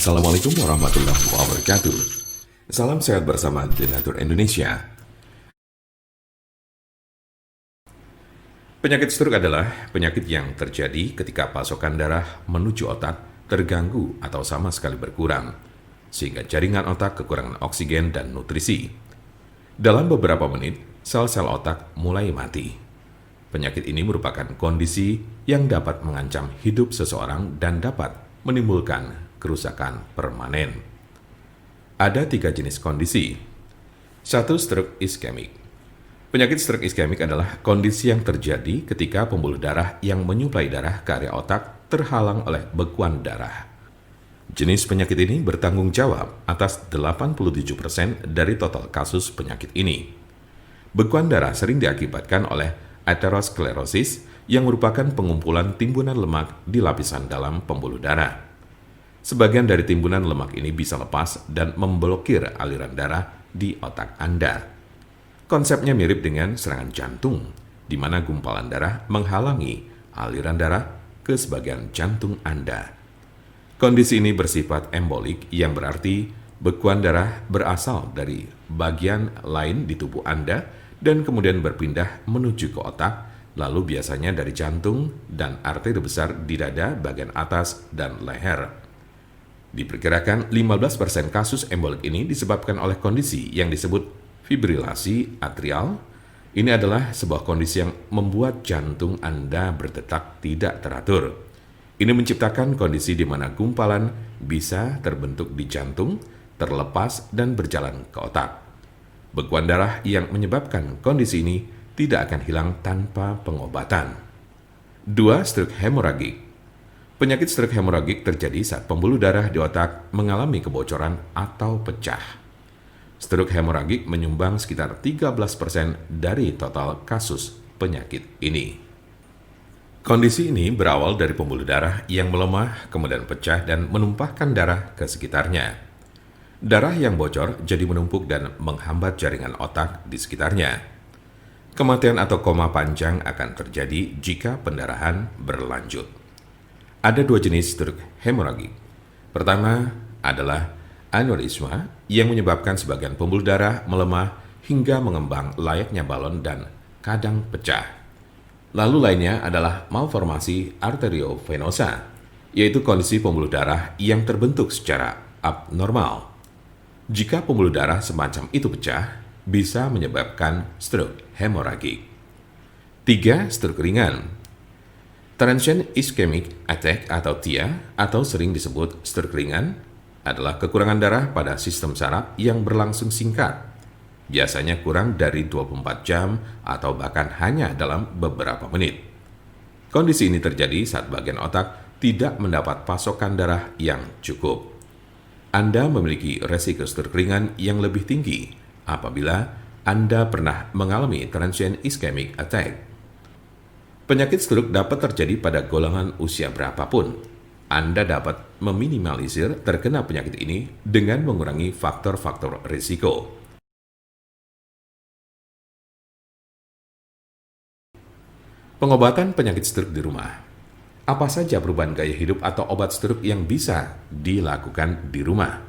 Assalamualaikum warahmatullahi wabarakatuh. Salam sehat bersama Denatur Indonesia. Penyakit stroke adalah penyakit yang terjadi ketika pasokan darah menuju otak terganggu atau sama sekali berkurang, sehingga jaringan otak kekurangan oksigen dan nutrisi. Dalam beberapa menit, sel-sel otak mulai mati. Penyakit ini merupakan kondisi yang dapat mengancam hidup seseorang dan dapat menimbulkan kerusakan permanen. Ada 3 jenis kondisi. 1. Stroke iskemik. Penyakit stroke iskemik adalah kondisi yang terjadi ketika pembuluh darah yang menyuplai darah ke area otak terhalang oleh bekuan darah. Jenis penyakit ini bertanggung jawab atas 87% dari total kasus penyakit ini. Bekuan darah sering diakibatkan oleh aterosklerosis yang merupakan pengumpulan timbunan lemak di lapisan dalam pembuluh darah. Sebagian dari timbunan lemak ini bisa lepas dan memblokir aliran darah di otak Anda. Konsepnya mirip dengan serangan jantung, di mana gumpalan darah menghalangi aliran darah ke sebagian jantung Anda. Kondisi ini bersifat embolik, yang berarti bekuan darah berasal dari bagian lain di tubuh Anda dan kemudian berpindah menuju ke otak, lalu biasanya dari jantung dan arteri besar di dada bagian atas dan leher. Diperkirakan 15% kasus embolik ini disebabkan oleh kondisi yang disebut fibrilasi atrial. Ini adalah sebuah kondisi yang membuat jantung Anda berdetak tidak teratur. Ini menciptakan kondisi di mana gumpalan bisa terbentuk di jantung, terlepas dan berjalan ke otak. Bekuan darah yang menyebabkan kondisi ini tidak akan hilang tanpa pengobatan. 2. Stroke hemoragik. Penyakit stroke hemoragik terjadi saat pembuluh darah di otak mengalami kebocoran atau pecah. Stroke hemoragik menyumbang sekitar 13% dari total kasus penyakit ini. Kondisi ini berawal dari pembuluh darah yang melemah, kemudian pecah dan menumpahkan darah ke sekitarnya. Darah yang bocor jadi menumpuk dan menghambat jaringan otak di sekitarnya. Kematian atau koma panjang akan terjadi jika pendarahan berlanjut. Ada 2 jenis stroke hemoragik. Pertama adalah aneurisma yang menyebabkan sebagian pembuluh darah melemah hingga mengembang layaknya balon dan kadang pecah. Lalu lainnya adalah malformasi arteriovenosa, yaitu kondisi pembuluh darah yang terbentuk secara abnormal. Jika pembuluh darah semacam itu pecah, bisa menyebabkan stroke hemoragik. 3. Stroke ringan. Transient ischemic attack atau TIA, atau sering disebut stroke ringan, adalah kekurangan darah pada sistem saraf yang berlangsung singkat, biasanya kurang dari 24 jam atau bahkan hanya dalam beberapa menit. Kondisi ini terjadi saat bagian otak tidak mendapat pasokan darah yang cukup. Anda memiliki resiko stroke ringan yang lebih tinggi apabila Anda pernah mengalami transient ischemic attack. Penyakit stroke dapat terjadi pada golongan usia berapapun. Anda dapat meminimalisir terkena penyakit ini dengan mengurangi faktor-faktor risiko. Pengobatan penyakit stroke di rumah. Apa saja perubahan gaya hidup atau obat stroke yang bisa dilakukan di rumah?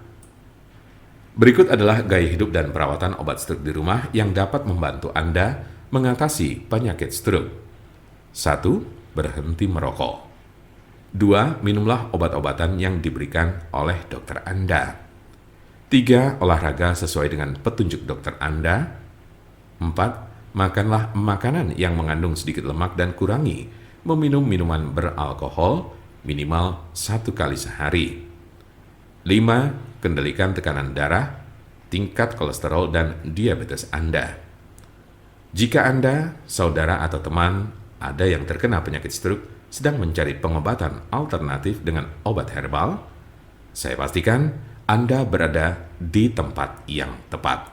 Berikut adalah gaya hidup dan perawatan obat stroke di rumah yang dapat membantu Anda mengatasi penyakit stroke. 1. Berhenti merokok. 2. Minumlah obat-obatan yang diberikan oleh dokter Anda. 3. Olahraga sesuai dengan petunjuk dokter Anda. 4. Makanlah makanan yang mengandung sedikit lemak dan kurangi meminum minuman beralkohol minimal 1 kali sehari. 5. Kendalikan tekanan darah, tingkat kolesterol, dan diabetes Anda. Jika Anda, saudara atau teman ada yang terkena penyakit stroke sedang mencari pengobatan alternatif dengan obat herbal, saya pastikan Anda berada di tempat yang tepat.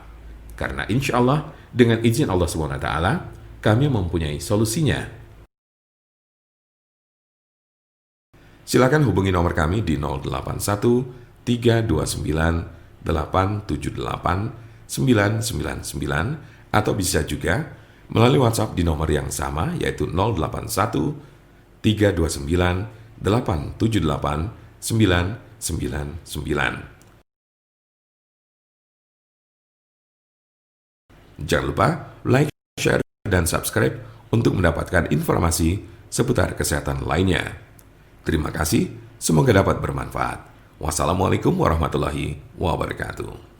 Karena insya Allah, dengan izin Allah SWT, kami mempunyai solusinya. Silakan hubungi nomor kami di 081 329 878 999 atau bisa juga melalui WhatsApp di nomor yang sama, yaitu 081 329 878 999. Jangan lupa like, share, dan subscribe untuk mendapatkan informasi seputar kesehatan lainnya. Terima kasih, semoga dapat bermanfaat. Wassalamualaikum warahmatullahi wabarakatuh.